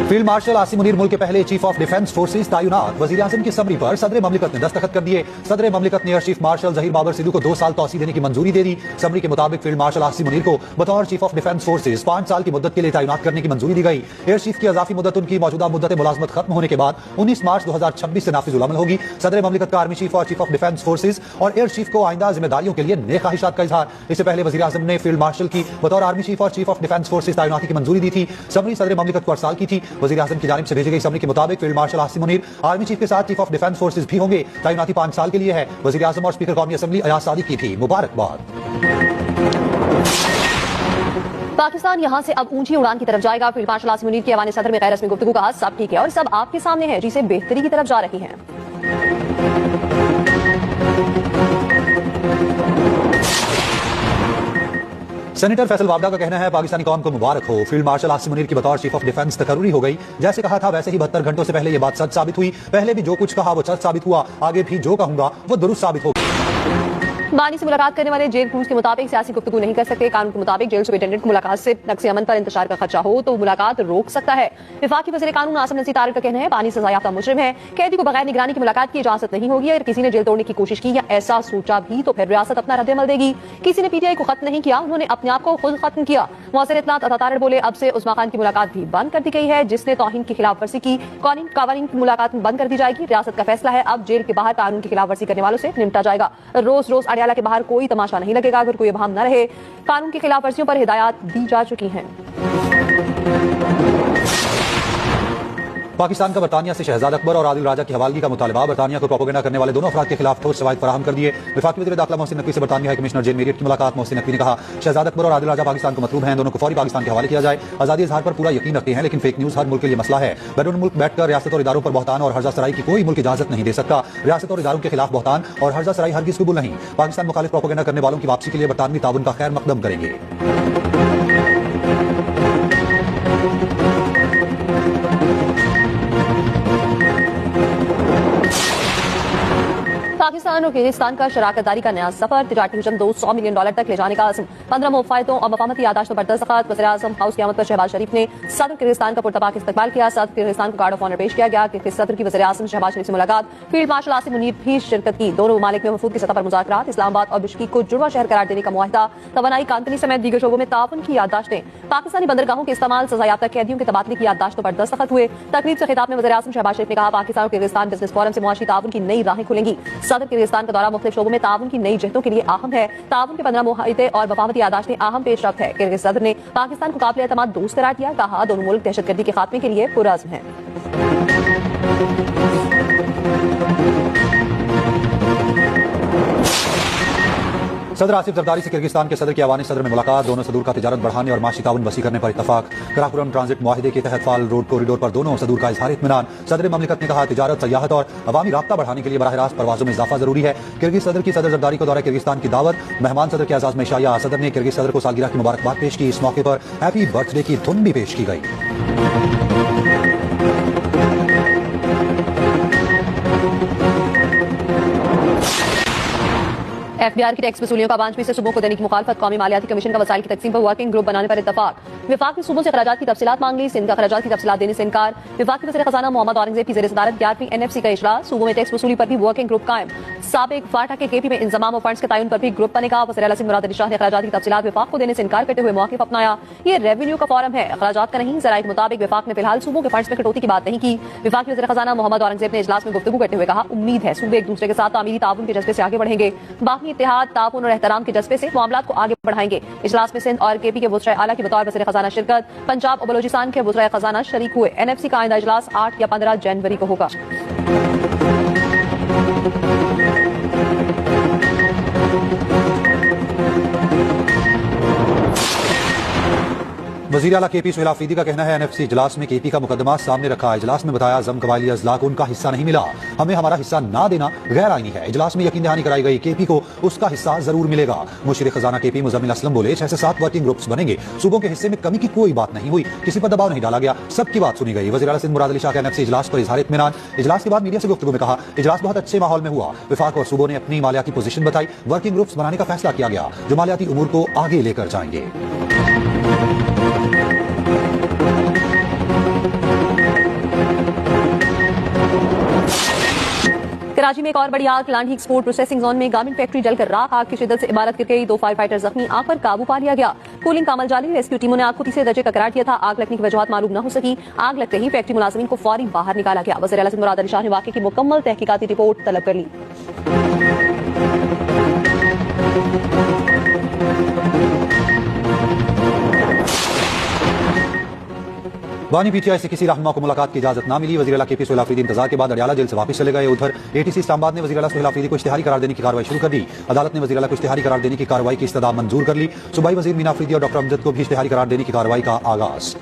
Field marshal Asim Munir मुल्क के पहले चीफ ऑफ डिफेंस फोर्सेज तैनात। वजीर आजम की समरी पर सदर ममलिकत ने दस्तखत कर दिए। सदर ममलिकत ने air chief marshal Zaheer Babar Sidhu को 2 साल तौसी देने की मंजूरी दे दी। समरी के मुताबिक फील्ड मार्शल आसिम मुनीर को बतौर चीफ ऑफ डिफेंस फोर्सेज 5 साल की मुद्दत के लिए तैनात करने की मंजूरी दी गई। एयर चीफ की अजाफी मुद्दत उनकी मौजूदा मुद्दत मुलाजमत खत्म होने के बाद 19 मार्च 2026 से नाफिजुल अमल होगी। सदर ममलिकत का आर्मी चीफ और चीफ ऑफ डिफेंस फोर्सेज और एयर चीफ को आइंदा जिम्मेदारियों के लिए नेक ख्वाहिशात का इजहार। इससे पहले वजीर आजम ने फील्ड मार्शल की बतौर आर्मी चीफ और चीफ ऑफ डिफेंस फोर्सेज तैनाती की मंजूरी दी थी। समरी सदर ममलिकत को 8 साल की थी। वजीर आजम की जानिब से भेजी गई समरी के मुताबिक field marshal Asim Munir army chief के साथ चीफ ऑफ डिफेंस फोर्सेज भी होंगे। तैनाती 5 साल के लिए है। वजीर आजम और स्पीकर कौमी असेंबली अयाज सादिक की थी मुबारकबाद। पाकिस्तान यहां से अब ऊंची उड़ान की तरफ जाएगा। फील्ड मार्शल आसिम मुनीर की ऐवान सदर में गैर रस्मी गुफ्तगू कहा, सब ठीक है और सब आपके सामने है, जिसे बेहतरी की तरफ जा रही हैं। सेनेटर फैसल वाबडा का कहना है, पाकिस्तानी कौम को मुबारक हो। फील्ड मार्शल आसिम मुनीर की बतौर चीफ ऑफ डिफेंस तकर्री हो गई। जैसे कहा था वैसे ही 72 घंटों से पहले यह बात सच साबित हुई। पहले भी जो कुछ कहा वो सच साबित हुआ, आगे भी जो कहूंगा वो दुरुस्त साबित होगा। बानी से मुलाकात करने वाले जेल क्रूज के मुताबिक सियासी गुफ्तगू नहीं कर सकते। कानून के मुताबिक जेल सुपरिटेंडेंट को मुलाकात से नक्शे अमन पर इंतशार का खदशा हो तो मुलाकात रोक सकता है। विफाकी वज़ीर कानून आसिम नसीर तारिक का कहना है, बानी सजायाफ्ता मुजरिम है, कैदी को बगैर निगरानी की मुलाकात की इजाजत नहीं होगी। अगर किसी ने जेल तोड़ने की कोशिश की या ऐसा सोचा भी तो फिर रियासत अपना रद्द-ए-अमल देगी। किसी ने पीटीआई को खत्म नहीं किया, उन्होंने अपने आप को खुद खत्म किया। मौसर इत्तलात अता तारिक बोले, अब से उस्मा खान की मुलाकात भी बंद कर दी गई है। जिसने तौहीन की खिलाफ वर्जी की कानून की मुलाकात बंद कर दी जाएगी। रियासत का फैसला है, अब जेल के बाहर कानून की खिलाफ वर्जी करने वालों से निपटा जाएगा। रोज रोज अडियाला के बाहर कोई तमाशा नहीं लगेगा। अगर कोई अभाम न रहे, कानून की खिलाफ वर्जियों पर हिदायत दी जा चुकी हैं। पाकिस्तान का बरतानिया से शहजाद अकबर और आदिल राजा की हवालगी का मुतालबा। बरतानिया को प्रोपेगेंडा करने वाले दोनों अफराद के खिलाफ ठोस शवाहिद फराहम कर दिए। वफाकी वज़ीर दाखिला मोहसिन नकवी से बरतानिया हाई कमिश्नर जेल मेरियट की मुलाकात। मोहसिन नकवी ने कहा, शहजाद अकबर और आदिल राजा पाकिस्तान को मतलूब हैं, दोनों को फौरी पाकिस्तान के हवाले किया जाए। आजादी इजहार पर पूरा यकीन रखते हैं, लेकिन फेक न्यूज हर मुल्क के लिए मसला है। बैरून मुल्क बैठकर रियासत और इदारों पर बहतान और हर्जा सराई की कोई मुल्क इजाजत नहीं दे सकता। रियासत और इदारों के खिलाफ बहतान और हर्जा सराई हरगिज कबूल नहीं। पाकिस्तान मुखालिफ प्रोपेगेंडा करने वालों की वापसी के लिए बरतानवी ताउन का खैर मकदम करेंगे। पाकिस्तान और किर्गिस्तान का शराकतदारी का नया सफर। तिजारती हुजम $200 मिलियन तक ले जाने का आज़म। 15 मुफाहिदों और मफाहमती यादाश्तों पर दस्तखत। वज़ीर आज़म हाउस क़यामत पर शहबाज शरीफ ने सदर किर्गिस्तान का पुरतपाक इस्तकबाल किया। सदर किर्गिस्तान को गार्ड ऑफ ऑनर पेश किया गया। किर्गिज सदर की वज़ीर आज़म शहबाज शरीफ से मुलाकात। फील्ड मार्शल आसिम मुनीर भी शिरकत की। दोनों ममालिक में वफूद की सतह पर मुज़ाकरात। इस्लामाबाद और बिश्केक को जुड़वा शहर करार देने का मुआहदा। तवानाई कांतनी समेत दीगर शोबों में ताउन की याददाश्तें। पाकिस्तानी बंदरगाहों के इस्तेमाल, सजायाफ्ता कैदियों के तबादले की याददाश्तों पर दस्तखत हुए। तकरीब से खिताब में वज़ीर आज़म शहबाज शरीफ ने कहा, पाकिस्तान और किर्गिस्तान बिजनेस फोरम से मुआशी ताउन की नई राहें खुलेंगी। सदर किर्गिस्तान का दौरा मुख्तलिफ शोबों में ताउन की नई जहतों के लिए अहम है। ताउन के 15 मुआहदे और वफाकती यादाश्तें अहम पेशरफ्त है। किर्गिज सदर ने पाकिस्तान को काबिल एतमाद दोस्त करार दिया। कहा, दोनों मुल्क दहशतगर्दी के खात्मे के लिए पुरअज़्म हैं। सदर आसिफ जरदारी से किर्गिस्तान के सदर की ऐवान सदर में मुलाकात। दोनों सदूर का तिजारत बढ़ाने और माशी ताउन वसी करने पर इत्तफाक। कराकोरम ट्रांजिट मुआहिदे के तहत फाल रोड कॉरिडोर पर दोनों सदूर का इजहार इत्मीनान। सदर ममलिकत ने कहा, तिजारत, सयाहत और अवामी राब्ता बढ़ाने के लिए बराह रास्त परवाजों में इजाफा जरूरी है। किर्गिज सदर की सदर जरदारी को दौरा किर्गिस्तान की दावत। मेहमान सदर के एजाज में शाया। सदर ने किर्गिज सदर को सालगिरह की मुबारकबाद पेश की। इस मौके पर हैप्पी बर्थडे की धुन भी पेश की गई। एफबीआर की टैक्स वसूलियों का 5 फीसद सूबों को देने की मुखालफत। कौमी मालियाती कमीशन का वसाइल की तकसीम पर वर्किंग ग्रुप बनाने पर इत्तफाक। विफाक ने सूबों से खराजात की तफसीलात मांग ली। सिंध का खराजात की तफसीलात देने से इनकार। विफाक के वज़ीर खजाना मोहम्मद औरंगजेब की ज़ेर सदारत 11वीं एनएफसी का इजलास। सूबों में टैक्स वसूली पर भी वर्किंग ग्रुप कायम। साबिक फाटा के केपी में इंतजाम और फंड्स के तयन पर भी ग्रुप बनेगा। वज़ीर आला सिंध मुराद अली शाह ने खराजात की तफसीलात विफाक को देने से इनकार करते हुए मौक़िफ़ अपनाया। ये रेवेन्यू का फोरम है, खराजात का नहीं। ज़राए के मुताबिक विफाक ने फिलहाल सूबों के फंड्स में कटौती की बात नहीं की। विफाक के वज़ीर खजाना मोहम्मद औरंगजेब ने इजलास में गुफ्तगू करते हुए कहा, उम्मीद है सूबे एक दूसरे के साथ तामीरी ताउन के जज्बे से आगे बढ़ेंगे। बाकी इत्तेहाद, ताउन और एहतराम के जज्बे से मामलात को आगे बढ़ाएंगे। इजलास में सिंध और केपी के वज़ीर आला की बतौर वज़ीर खजाना शिरकत। पंजाब और बलोचिस्तान के वज़ीर खजाना शरीक हुए। एनएफसी का आइंदा इजलास 8 या 15 जनवरी को होगा। वज़ीर आला केपी सुहेल आफरीदी का कहना है, एनएफसी इजलास में केपी का मुकदमा सामने रखा। इजलास में बताया, जम कबायली अजला को उनका हिस्सा नहीं मिला। हमें हमारा हिस्सा ना देना गैर आईनी है। इजलास में यकीन दहानी कराई गई, केपी को उसका हिस्सा जरूर मिलेगा। मुशीर खजाना केपी मुजम्मिल असलम बोले, 6 से 7 वर्किंग ग्रुप्स बनेंगे। सूबों के हिस्से में कमी की कोई बात नहीं हुई, किसी पर दबाव नहीं डाला गया, सबकी बात सुनी गई। वज़ीर आला सिंध मुराद अली शाह का एनएफसी इजलास पर इजहार इत्मीनान। इजलास के बाद मीडिया से गुफ्तगू में कहा, इजलास बहुत अच्छे माहौल में हुआ। विफाक और सूबों ने अपनी मालियाती पोजीशन बताई। वर्किंग ग्रुप्स बनाने का फैसला किया गया जो मालियाती उमूर को आगे लेकर जाएंगे। कराची में एक और बड़ी आग लांढी एक्सपोर्ट प्रोसेसिंग जोन में गारमेंट फैक्ट्री जलकर राख। आग की शिद्दत से इमारत गिर गई। 2 फायर फाइटर जख्मी। आग पर काबू पा लिया गया। कूलिंग का अमल जारी। रेस्क्यू टीमों ने आग को तीसरे दर्जे का करार दिया था। आग लगने की वजह मालूम न हो सकी। आग लगते ही फैक्ट्री मुलाजिमीन को फौरी बाहर निकाला गया। वज़ीर आला मुराद अली शाह ने वाक़े की मुकम्मल तहकीकाती रिपोर्ट तलब कर ली। बानी पीटीआई से किसी रहनुमा को मुलाकात की इजाजत न मिली। वज़ीर आला केपी सोहेल आफरीदी इंतजार के बाद अडयाला जेल से वापस चले गए। उधर एटीसी इस्लामाबाद ने वज़ीर आला सोहेल आफरीदी को इश्तिहारी करार देने की कार्रवाई शुरू कर दी। अदालत ने वज़ीर आला को इश्तिहारी करार देने की कार्रवाई की इस्तदा मंजूर कर ली। सूबाई वज़ीर मीना अफरीदी और डॉक्टर अमजद को भी इश्तिहारी करार देने की कार्रवाई का आगाज।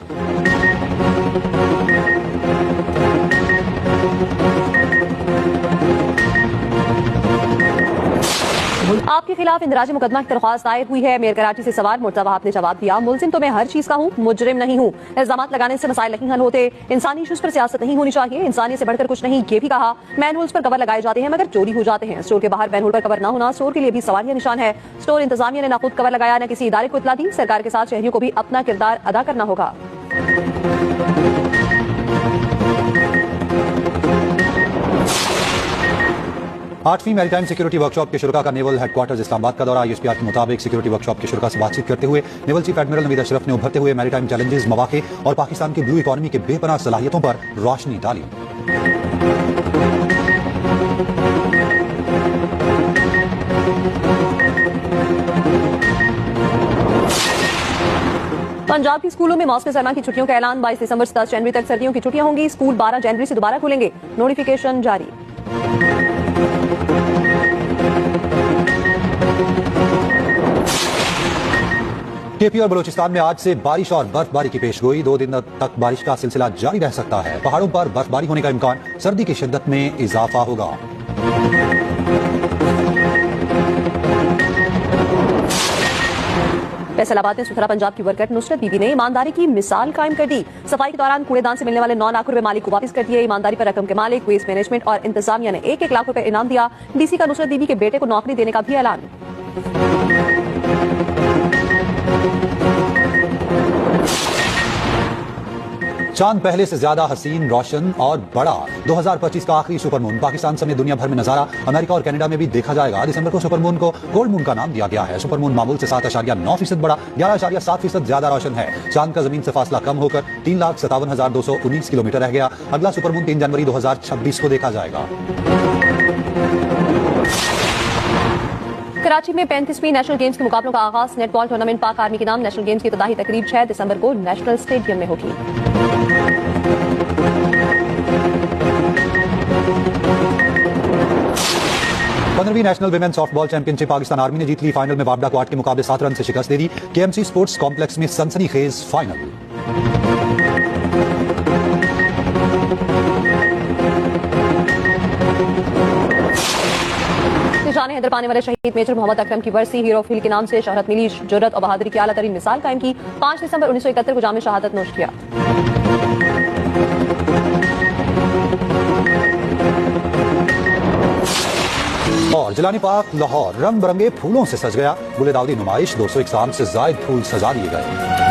आपके खिलाफ इंदराजी मुकदमा की दरख्वास्त दायर हुई है। मेयर कराची से सवार मुर्तजा वहाब ने जवाब दिया, मुलजिम तो मैं हर चीज का हूँ, मुजरिम नहीं हूँ। इल्जाम लगाने से मसाइल नहीं हल होते। इंसानी इशूज पर सियासत नहीं होनी चाहिए। इंसानियत से बढ़कर कुछ नहीं, ये भी कहा। मैनहोल्स पर कवर लगाए जाते हैं मगर चोरी हो जाते हैं। स्टोर के बाहर मैनहोल पर कवर न होना स्टोर के लिए भी सवालिया निशान है। स्टोर इंतजामिया ने न खुद कवर लगाया न किसी इदारे को इत्तला दी। सरकार के साथ शहरियों को भी अपना किरदार अदा करना होगा। आठवीं मैरीटाइम सिक्योरिटी वर्कशॉप के शुरा का नेवल हेडक्वार्टर्स इस्लामाबाद का दौरा। आईएसपीआर के मुताबिक सिक्योरिटी वर्कशॉप के शुरा से बातचीत करते हुए naval chief admiral Naveed Ashraf ने उभरते हुए मैरीटाइम चैलेंजेस, मौके और पाकिस्तान की ब्लू इकॉनमी के बेपनाह सलाहियतों पर रोशनी डाली। पंजाब के स्कूलों में मौसम सरमा की छुट्टियों का ऐलान। 22 दिसंबर से 10 जनवरी तक सर्दियों की छुट्टियां होंगी। स्कूल 12 जनवरी से दोबारा खुलेंगे। नोटिफिकेशन जारी। केपी और बलूचिस्तान में आज से बारिश और बर्फबारी की पेशगोई। 2 दिन तक बारिश का सिलसिला जारी रह सकता है। पहाड़ों पर बर्फबारी होने का इम्कान। सर्दी की शिद्दत में इजाफा होगा। फैसलाबाद में सुथरा पंजाब की वर्कर नुसरत बीबी ने ईमानदारी की मिसाल कायम कर दी। सफाई के दौरान कूड़ेदान से मिलने वाले 9 लाख रुपए मालिक को वापस कर दिए। ईमानदारी पर रकम के मालिक, वेस्ट मैनेजमेंट और इंतजामिया ने 1-1 लाख रुपए इनाम दिया। डीसी का नुसरत बीबी के बेटे को नौकरी देने का भी ऐलान। चांद पहले से ज्यादा हसीन, रोशन और बड़ा। 2025 का आखिरी सुपरमून पाकिस्तान समेत दुनिया भर में नजारा। अमेरिका और कनाडा में भी देखा जाएगा। दिसंबर को सुपरमून को गोल्ड मून का नाम दिया गया है। सुपरमून मामूल से 7.9% बड़ा, 11.7% ज्यादा रोशन है। चांद का जमीन से फासला कम होकर 3,57,219 किलोमीटर रह गया। अगला सुपरमून 3 जनवरी 2026 को देखा जाएगा। कराची में 35वीं नेशनल गेम्स के मुकाबलों का आगाज। नेटबॉल टूर्नामेंट पाक आर्मी के नाम। नेशनल गेम्स की इब्तिदाई तकरीब 6 दिसंबर को नेशनल स्टेडियम में होगी। पंद्रहवीं national women softball championship Pakistan army ने जीत ली। फाइनल में बाबडा को 8 के मुकाबले 7 रन से शिकस्त दे दी। केएमसी स्पोर्ट्स कॉम्प्लेक्स में सनसनीखेज फाइनल। जाने हैदर पाने वाले शहीद मेजर मोहम्मद अकरम की बरसी। हीरो फील के नाम से शोहरत मिली। जुर्रत और बहादुरी की आला तरीन मिसाल कायम की। 5 दिसंबर 1971 को जाम शहादत नोश किया। और जिलानी पार्क लाहौर रंग बिरंगे फूलों से सज गया। गुले दाऊदी नुमाइश, 201 से जायद फूल सजा दिए गए।